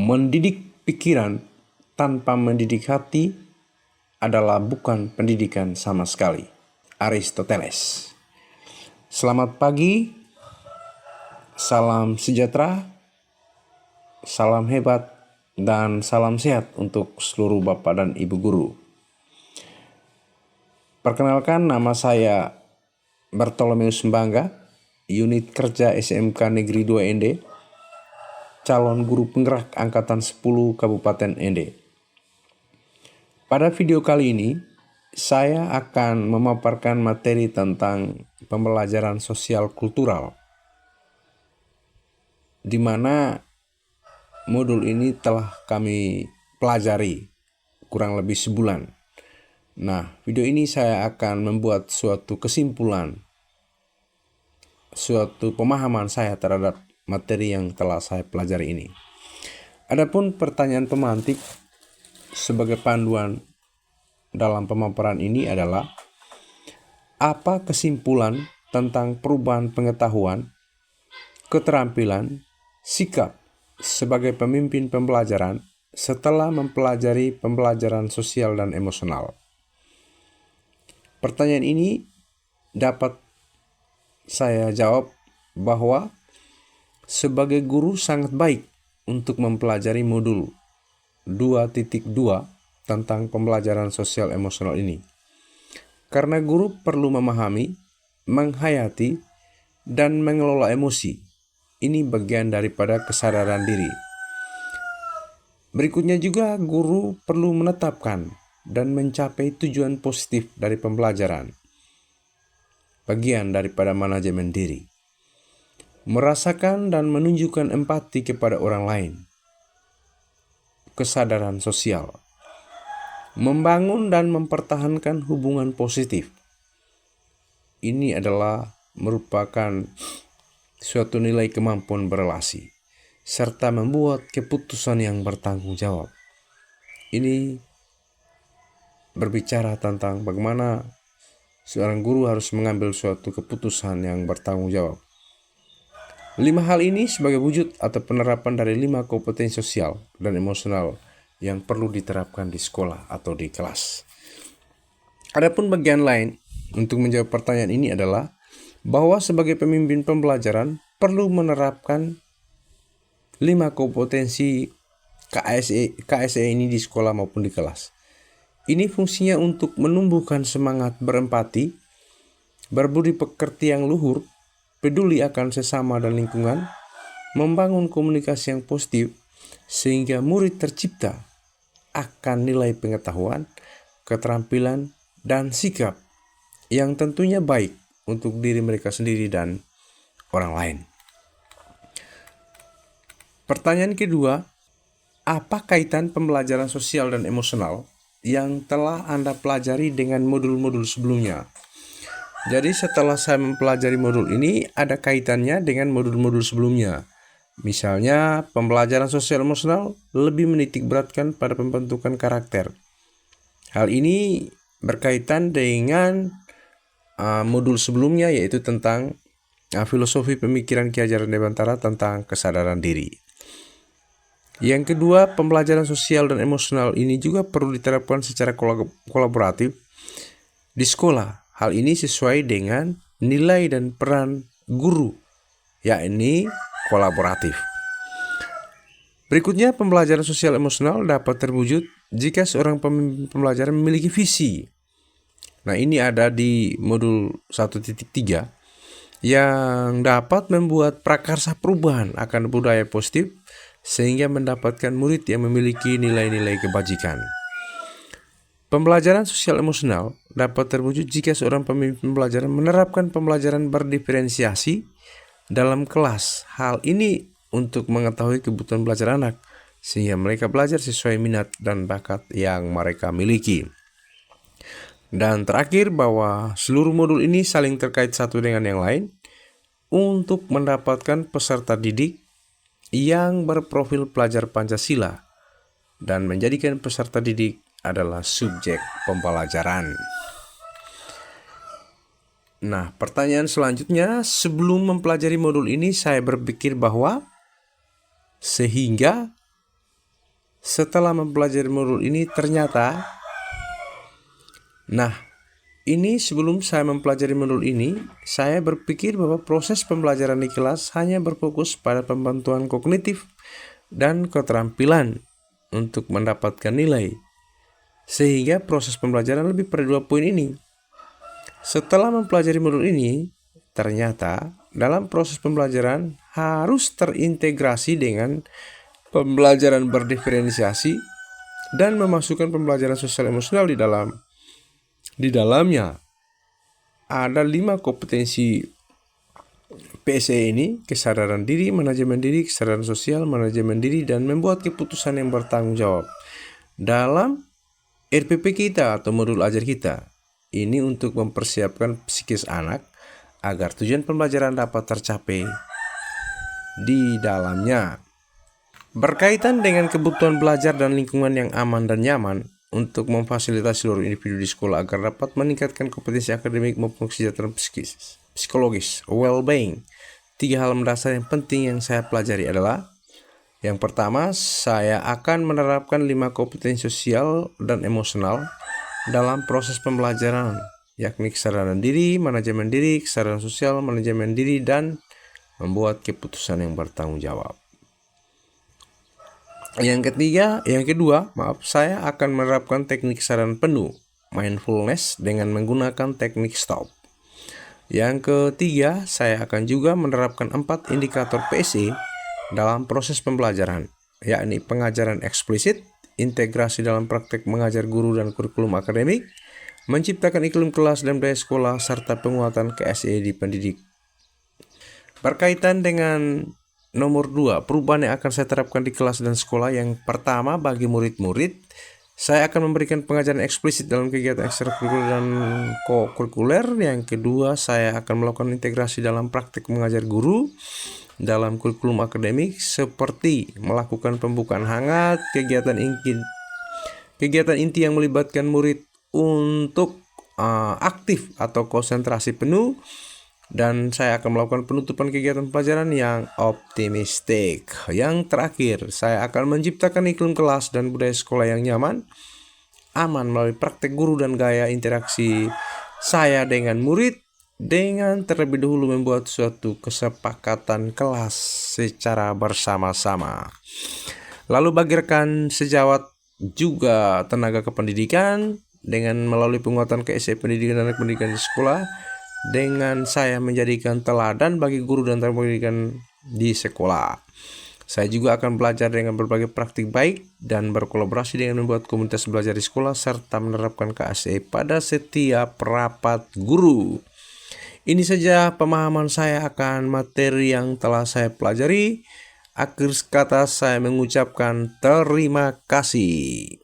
Mendidik pikiran tanpa mendidik hati adalah bukan pendidikan sama sekali. Aristoteles. Selamat pagi, salam sejahtera, salam hebat, dan salam sehat untuk seluruh Bapak dan Ibu guru. Perkenalkan, nama saya Bartolomeus Mbangga, unit kerja SMK Negeri 2 ND, calon guru penggerak Angkatan 10 Kabupaten ND. Pada video kali ini, saya akan memaparkan materi tentang pembelajaran sosial kultural, di mana modul ini telah kami pelajari kurang lebih sebulan. Nah, video ini saya akan membuat suatu kesimpulan, suatu pemahaman saya terhadap materi yang telah saya pelajari ini. Adapun pertanyaan pemantik sebagai panduan dalam pemaparan ini adalah, apa kesimpulan tentang perubahan pengetahuan, keterampilan, sikap sebagai pemimpin pembelajaran setelah mempelajari pembelajaran sosial dan emosional? Pertanyaan ini dapat saya jawab bahwa sebagai guru sangat baik untuk mempelajari modul 2.2 tentang pembelajaran sosial emosional ini. Karena guru perlu memahami, menghayati, dan mengelola emosi. Ini bagian daripada kesadaran diri. Berikutnya juga guru perlu menetapkan dan mencapai tujuan positif dari pembelajaran. Bagian daripada manajemen diri. Merasakan dan menunjukkan empati kepada orang lain. Kesadaran sosial. Membangun dan mempertahankan hubungan positif. Ini adalah merupakan suatu nilai kemampuan berelasi, serta membuat keputusan yang bertanggung jawab. Ini berbicara tentang bagaimana seorang guru harus mengambil suatu keputusan yang bertanggung jawab. 5 hal ini sebagai wujud atau penerapan dari 5 kompetensi sosial dan emosional yang perlu diterapkan di sekolah atau di kelas. Adapun bagian lain untuk menjawab pertanyaan ini adalah bahwa sebagai pemimpin pembelajaran perlu menerapkan 5 kompetensi KSE ini di sekolah maupun di kelas. Ini fungsinya untuk menumbuhkan semangat berempati, berbudi pekerti yang luhur, peduli akan sesama dan lingkungan, membangun komunikasi yang positif, sehingga murid tercipta akan nilai pengetahuan, keterampilan, dan sikap yang tentunya baik untuk diri mereka sendiri dan orang lain. Pertanyaan kedua, apa kaitan pembelajaran sosial dan emosional yang telah Anda pelajari dengan modul-modul sebelumnya? Jadi setelah saya mempelajari modul ini, ada kaitannya dengan modul-modul sebelumnya. Misalnya, pembelajaran sosial emosional lebih menitik beratkan pada pembentukan karakter. Hal ini berkaitan dengan modul sebelumnya, yaitu tentang filosofi pemikiran Ki Hajar Dewantara tentang kesadaran diri. Yang kedua, pembelajaran sosial dan emosional ini juga perlu diterapkan secara kolaboratif di sekolah. Hal ini sesuai dengan nilai dan peran guru, yakni kolaboratif. Berikutnya, pembelajaran sosial emosional dapat terwujud jika seorang pemimpin pembelajaran memiliki visi. Nah, ini ada di modul 1.3 yang dapat membuat prakarsa perubahan akan budaya positif sehingga mendapatkan murid yang memiliki nilai-nilai kebajikan. Pembelajaran sosial emosional dapat terwujud jika seorang pemimpin pembelajaran menerapkan pembelajaran berdiferensiasi dalam kelas. Hal ini untuk mengetahui kebutuhan belajar anak, sehingga mereka belajar sesuai minat dan bakat yang mereka miliki. Dan terakhir, bahwa seluruh modul ini saling terkait satu dengan yang lain untuk mendapatkan peserta didik yang berprofil pelajar Pancasila dan menjadikan peserta didik adalah subjek pembelajaran. Nah, pertanyaan selanjutnya, sebelum mempelajari modul ini saya berpikir bahwa sehingga Setelah mempelajari modul ini ternyata, ini sebelum saya mempelajari modul ini, saya berpikir bahwa proses pembelajaran di kelas hanya berfokus pada pembantuan kognitif dan keterampilan untuk mendapatkan nilai. Sehingga proses pembelajaran lebih pada 2 poin ini. Setelah mempelajari modul ini, ternyata dalam proses pembelajaran harus terintegrasi dengan pembelajaran berdiferensiasi dan memasukkan pembelajaran sosial emosional di dalamnya. Ada 5 kompetensi PSE ini: kesadaran diri, manajemen diri, kesadaran sosial, manajemen diri, dan membuat keputusan yang bertanggung jawab. Dalam RPP kita atau modul ajar kita, ini untuk mempersiapkan psikis anak agar tujuan pembelajaran dapat tercapai di dalamnya. Berkaitan dengan kebutuhan belajar dan lingkungan yang aman dan nyaman untuk memfasilitasi seluruh individu di sekolah agar dapat meningkatkan kompetensi akademik maupun kesejahteraan psikologis, well-being. 3 hal mendasar yang penting yang saya pelajari adalah: yang pertama, saya akan menerapkan 5 kompetensi sosial dan emosional dalam proses pembelajaran, yakni kesadaran diri, manajemen diri, kesadaran sosial, manajemen diri, dan membuat keputusan yang bertanggung jawab. Yang kedua, saya akan menerapkan teknik kesadaran penuh, mindfulness, dengan menggunakan teknik stop. Yang ketiga, saya akan juga menerapkan 4 indikator PSE dalam proses pembelajaran, yakni pengajaran eksplisit, integrasi dalam praktek mengajar guru dan kurikulum akademik, menciptakan iklim kelas dan budaya sekolah, serta penguatan KSE di pendidik. Berkaitan dengan nomor 2, perubahan yang akan saya terapkan di kelas dan sekolah. Yang pertama, bagi murid-murid, saya akan memberikan pengajaran eksplisit dalam kegiatan ekstrakurikuler dan kokurikuler. Yang kedua, saya akan melakukan integrasi dalam praktik mengajar guru dalam kurikulum akademik, seperti melakukan pembukaan hangat, kegiatan inti yang melibatkan murid untuk aktif atau konsentrasi penuh. Dan saya akan melakukan penutupan kegiatan pelajaran yang optimistik. Yang terakhir, saya akan menciptakan iklim kelas dan budaya sekolah yang nyaman, aman melalui praktek guru dan gaya interaksi saya dengan murid, dengan terlebih dahulu membuat suatu kesepakatan kelas secara bersama-sama. Lalu bagi rekan sejawat juga tenaga kependidikan, dengan melalui penguatan KSE pendidikan dan pendidikan di sekolah, dengan saya menjadikan teladan bagi guru dan tenaga pendidikan di sekolah. Saya juga akan belajar dengan berbagai praktik baik dan berkolaborasi dengan membuat komunitas belajar di sekolah, serta menerapkan KSE pada setiap rapat guru. Ini saja pemahaman saya akan materi yang telah saya pelajari. Akhir kata saya mengucapkan terima kasih.